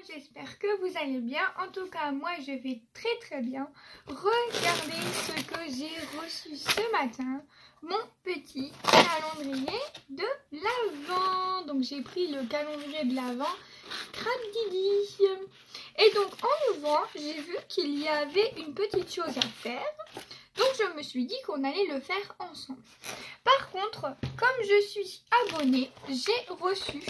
J'espère que vous allez bien. En tout cas, moi je vais très bien. Regardez ce que j'ai reçu ce matin. Mon petit calendrier de l'Avent. Donc j'ai pris le calendrier de l'Avent Scrapdiddy. Et donc en ouvrant, j'ai vu qu'il y avait une petite chose à faire. Donc je me suis dit qu'on allait le faire ensemble. Par contre, comme je suis abonnée, j'ai reçu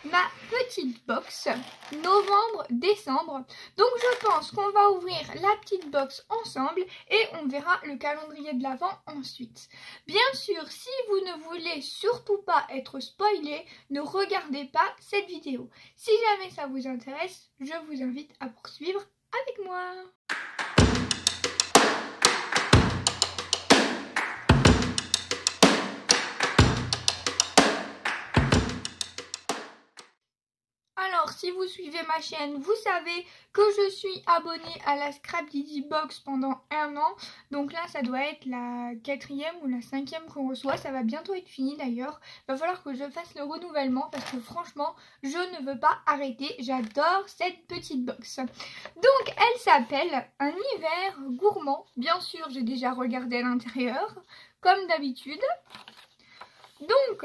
ma petite box novembre-décembre. Donc je pense qu'on va ouvrir la petite box ensemble et on verra le calendrier de l'Avent ensuite. Bien sûr, si vous ne voulez surtout pas être spoilé, ne regardez pas cette vidéo. Si jamais ça vous intéresse, je vous invite à poursuivre avec moi. Alors, si vous suivez ma chaîne, vous savez que je suis abonnée à la Scrapdiddy Box pendant 1 an. Donc là, ça doit être la 4e ou la 5e qu'on reçoit. Ça va bientôt être fini d'ailleurs. Il va falloir que je fasse le renouvellement parce que franchement, je ne veux pas arrêter. J'adore cette petite box. Donc, elle s'appelle Un hiver gourmand. Bien sûr, j'ai déjà regardé à l'intérieur, comme d'habitude. Donc...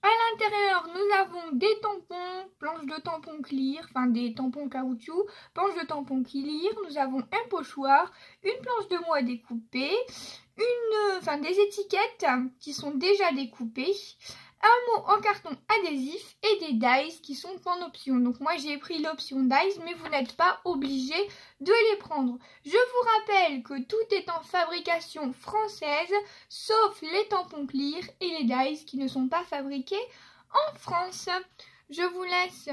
à l'intérieur, nous avons des tampons, planches de tampons clear, enfin des tampons caoutchouc, planches de tampons clear. Nous avons un pochoir, une planche de mots à découper, des étiquettes qui sont déjà découpées, un mot en carton adhésif et des dies qui sont en option. Donc moi j'ai pris l'option dies, mais vous n'êtes pas obligé de les prendre. Je vous rappelle que tout est en fabrication française, sauf les tampons clear et les dies qui ne sont pas fabriqués en France. Je vous laisse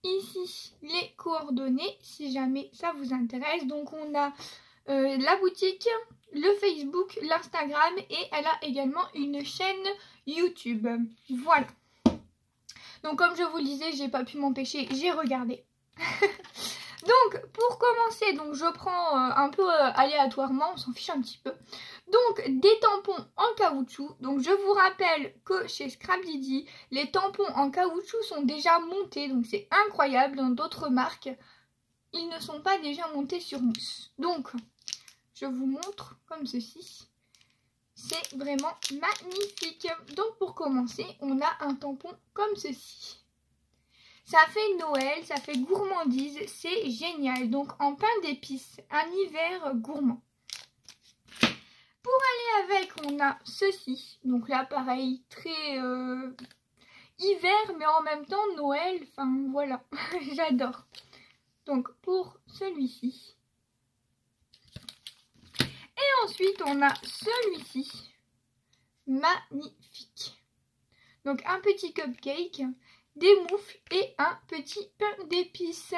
ici les coordonnées si jamais ça vous intéresse. Donc on a la boutique, le Facebook, l'Instagram et elle a également une chaîne YouTube. Voilà. Donc comme je vous le disais, j'ai pas pu m'empêcher, j'ai regardé. Donc pour commencer, donc je prends un peu aléatoirement, on s'en fiche un petit peu. Donc des tampons en caoutchouc. Donc je vous rappelle que chez Scrapdiddy, les tampons en caoutchouc sont déjà montés. Donc c'est incroyable, dans d'autres marques, ils ne sont pas déjà montés sur mousse. Donc je vous montre comme ceci. C'est vraiment magnifique. Donc pour commencer, on a un tampon comme ceci. Ça fait Noël, ça fait gourmandise, c'est génial. Donc en pain d'épices, un hiver gourmand. Pour aller avec, on a ceci. Donc là, pareil, très hiver, mais en même temps Noël. Enfin voilà, j'adore. Donc pour celui-ci. Et ensuite, on a celui-ci. Magnifique. Donc un petit cupcake, des moufles et un petit pain d'épices.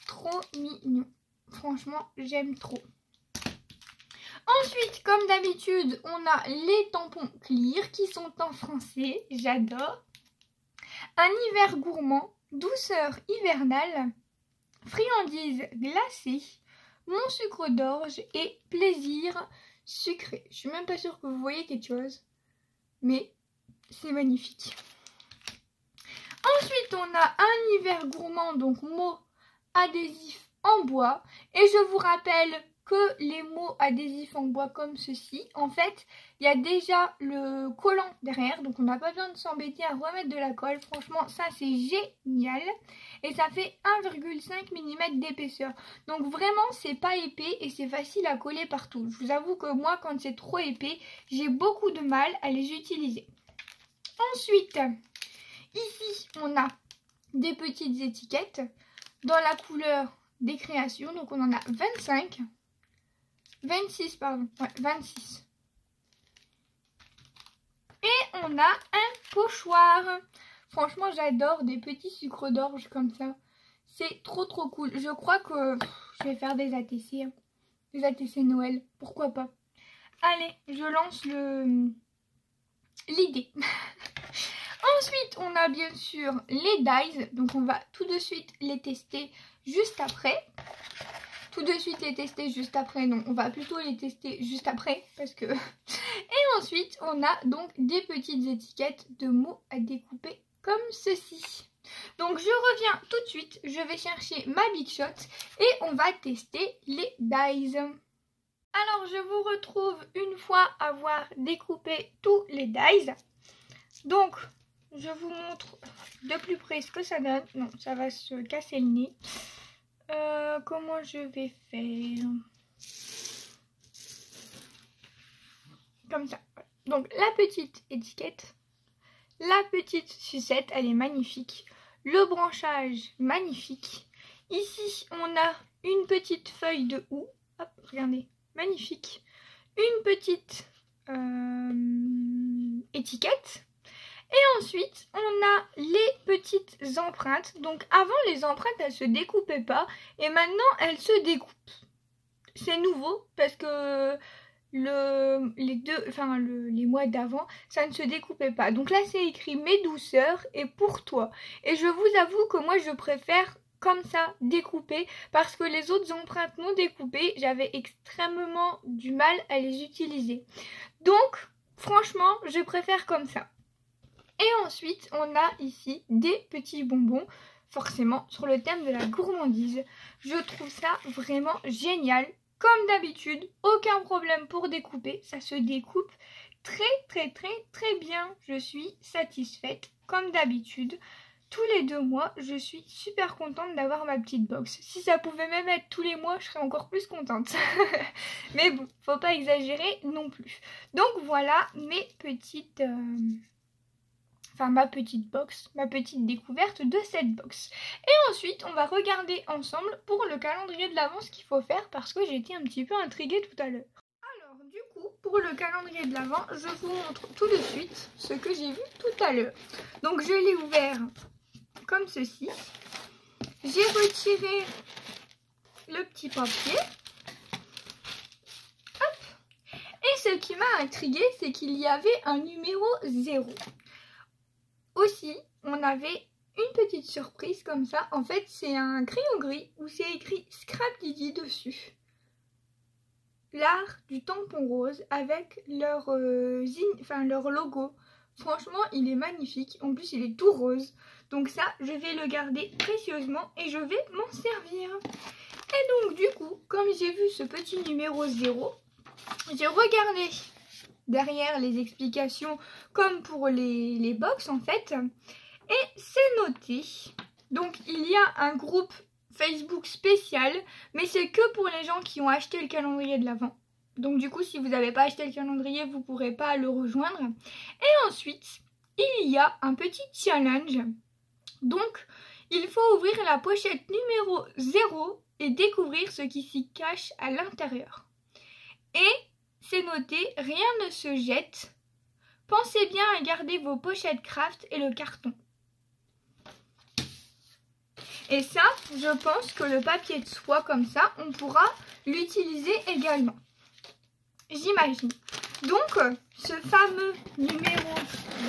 Trop mignon. Franchement, j'aime trop. Ensuite, comme d'habitude, on a les tampons clear qui sont en français. J'adore. Un hiver gourmand, douceur hivernale, friandise glacée, mon sucre d'orge et plaisir sucré. Je suis même pas sûre que vous voyez quelque chose, mais c'est magnifique. Ensuite, on a un hiver gourmand, donc mots adhésifs en bois. Et je vous rappelle que les mots adhésifs en bois comme ceci, en fait, il y a déjà le collant derrière. Donc on n'a pas besoin de s'embêter à remettre de la colle. Franchement, ça c'est génial. Et ça fait 1,5 mm d'épaisseur. Donc vraiment, c'est pas épais et c'est facile à coller partout. Je vous avoue que moi, quand c'est trop épais, j'ai beaucoup de mal à les utiliser. Ensuite, ici, on a des petites étiquettes dans la couleur des créations. Donc on en a 26, pardon. Ouais, 26. Et on a un pochoir. Franchement, j'adore des petits sucres d'orge comme ça. C'est trop cool. Je crois que je vais faire des ATC. Hein. Des ATC Noël. Pourquoi pas. Allez, je lance l'idée. Ensuite, on a bien sûr les dies. Donc, on va tout de suite les tester juste après. Tout de suite les tester juste après. Non, on va plutôt les tester juste après. Parce que... Et ensuite, on a donc des petites étiquettes de mots à découper comme ceci. Donc Donc je reviens tout de suite, je vais chercher ma Big Shot et on va tester les dies. Alors je vous retrouve une fois avoir découpé tous les dies. Donc je vous montre de plus près ce que ça donne. Non, ça va se casser le nez. Comment je vais faire? Comme ça. Donc la petite étiquette, la petite sucette, elle est magnifique. Le branchage, magnifique. Ici, on a une petite feuille de houx. Hop, regardez, magnifique. Une petite étiquette. Et ensuite, on a les petites empreintes. Donc avant, les empreintes, elles se découpaient pas. Et maintenant, elles se découpent. C'est nouveau parce que les mois d'avant, ça ne se découpait pas. Donc là, c'est écrit mes douceurs et pour toi. Et je vous avoue que moi, je préfère comme ça, découpé, parce que les autres empreintes non découpées, j'avais extrêmement du mal à les utiliser. Donc, franchement, je préfère comme ça. Et ensuite, on a ici des petits bonbons, forcément, sur le thème de la gourmandise. Je trouve ça vraiment génial. Comme d'habitude, aucun problème pour découper, ça se découpe très bien. Je suis satisfaite, comme d'habitude. Tous les 2 mois, je suis super contente d'avoir ma petite box. Si ça pouvait même être tous les mois, je serais encore plus contente. Mais bon, faut pas exagérer non plus. Donc voilà mes petites... ma petite box, ma petite découverte de cette box. Et ensuite, on va regarder ensemble pour le calendrier de l'Avent ce qu'il faut faire parce que j'ai été un petit peu intriguée tout à l'heure. Alors, du coup, pour le calendrier de l'Avent, je vous montre tout de suite ce que j'ai vu tout à l'heure. Donc, je l'ai ouvert comme ceci. J'ai retiré le petit papier. Hop. Et ce qui m'a intriguée, c'est qu'il y avait un numéro 0. Aussi, on avait une petite surprise comme ça. En fait, c'est un crayon gris où c'est écrit Scrap Didi dessus. L'art du tampon rose avec leur logo. Franchement, il est magnifique. En plus, il est tout rose. Donc ça, je vais le garder précieusement et je vais m'en servir. Et donc, du coup, comme j'ai vu ce petit numéro 0, j'ai regardé derrière les explications comme pour les box en fait. Et c'est noté. Donc, il y a un groupe Facebook spécial, mais c'est que pour les gens qui ont acheté le calendrier de l'Avent. Donc du coup, si vous n'avez pas acheté le calendrier, vous ne pourrez pas le rejoindre. Et ensuite, il y a un petit challenge. Donc, il faut ouvrir la pochette numéro 0 et découvrir ce qui s'y cache à l'intérieur. Et c'est noté, rien ne se jette. Pensez bien à garder vos pochettes craft et le carton. Et ça, je pense que le papier de soie comme ça, on pourra l'utiliser également. J'imagine. Donc, ce fameux numéro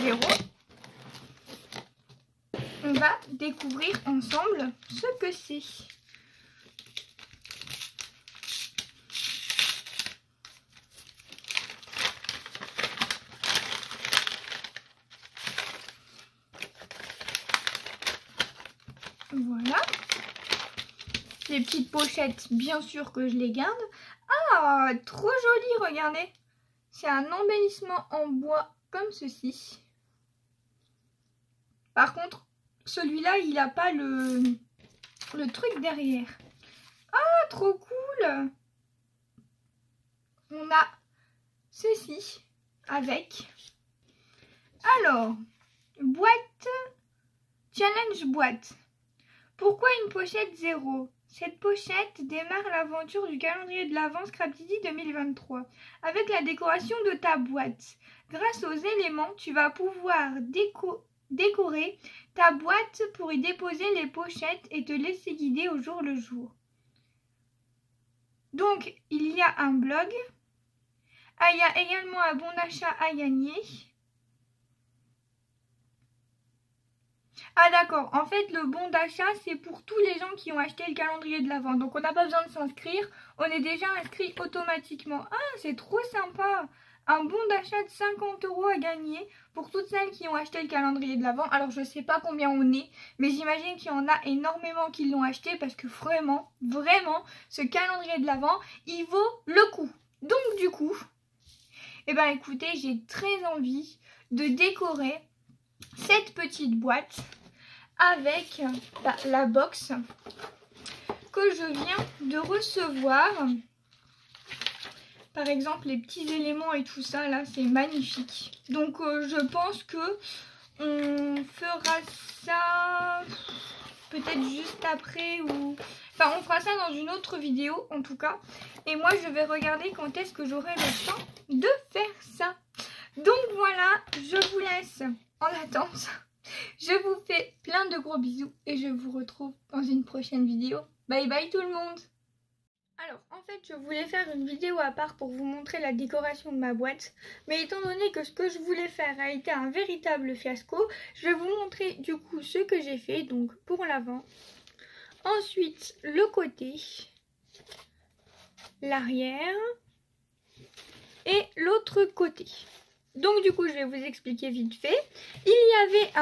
0, on va découvrir ensemble ce que c'est. Voilà. Les petites pochettes, bien sûr que je les garde. Ah, trop joli, regardez. C'est un embellissement en bois comme ceci. Par contre, celui-là, il n'a pas le truc derrière. Ah, trop cool. On a ceci avec. Alors, boîte, challenge boîte. Pourquoi une pochette 0? Cette pochette démarre l'aventure du calendrier de l'Avent Scrap Didi 2023 avec la décoration de ta boîte. Grâce aux éléments, tu vas pouvoir décorer ta boîte pour y déposer les pochettes et te laisser guider au jour le jour. Donc, il y a un blog. Il y a également un bon d'achat à gagner. Ah d'accord, en fait le bon d'achat c'est pour tous les gens qui ont acheté le calendrier de l'Avent. Donc on n'a pas besoin de s'inscrire, on est déjà inscrit automatiquement. Ah c'est trop sympa. un bon d'achat de 50 € à gagner pour toutes celles qui ont acheté le calendrier de l'Avent. Alors je sais pas combien on est, mais j'imagine qu'il y en a énormément qui l'ont acheté parce que vraiment, ce calendrier de l'Avent, il vaut le coup. Donc du coup, eh ben écoutez, j'ai très envie de décorer cette petite boîte avec la box que je viens de recevoir. Par exemple, les petits éléments et tout ça, là, c'est magnifique. Donc, je pense que on fera ça peut-être juste après ou... Enfin, on fera ça dans une autre vidéo, en tout cas. Et moi, je vais regarder quand est-ce que j'aurai le temps de faire ça. Donc, voilà, je vous laisse en attente. Je vous fais plein de gros bisous et je vous retrouve dans une prochaine vidéo. Bye bye tout le monde! Alors, en fait, je voulais faire une vidéo à part pour vous montrer la décoration de ma boîte. Mais étant donné que ce que je voulais faire a été un véritable fiasco, je vais vous montrer du coup ce que j'ai fait. Donc, pour l'avant. Ensuite, le côté, l'arrière et l'autre côté. Donc du coup, je vais vous expliquer vite fait. Il y avait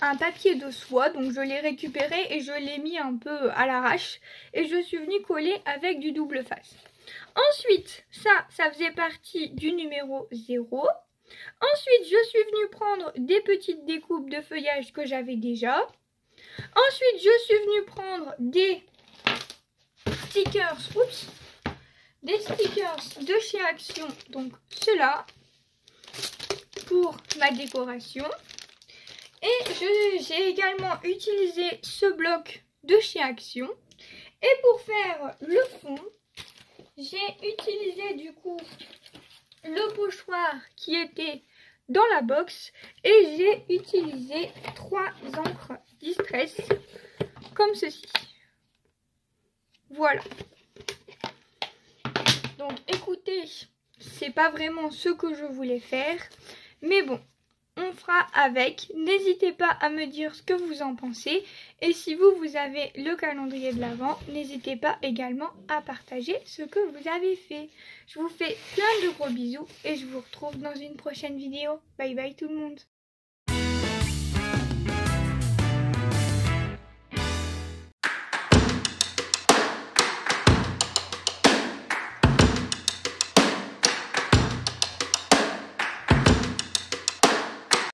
un papier de soie, donc je l'ai récupéré et je l'ai mis un peu à l'arrache. Et je suis venue coller avec du double face. Ensuite, ça faisait partie du numéro 0. Ensuite, je suis venue prendre des petites découpes de feuillage que j'avais déjà. Ensuite, je suis venue prendre des stickers, de chez Action, donc ceux-là, pour ma décoration. Et j'ai également utilisé ce bloc de chez Action. Et pour faire le fond, j'ai utilisé du coup le pochoir qui était dans la box. Et j'ai utilisé 3 encres Distress comme ceci. Voilà. Donc écoutez, c'est pas vraiment ce que je voulais faire. Mais bon, on fera avec. N'hésitez pas à me dire ce que vous en pensez. Et si vous avez le calendrier de l'Avent, n'hésitez pas également à partager ce que vous avez fait. Je vous fais plein de gros bisous et je vous retrouve dans une prochaine vidéo. Bye bye tout le monde.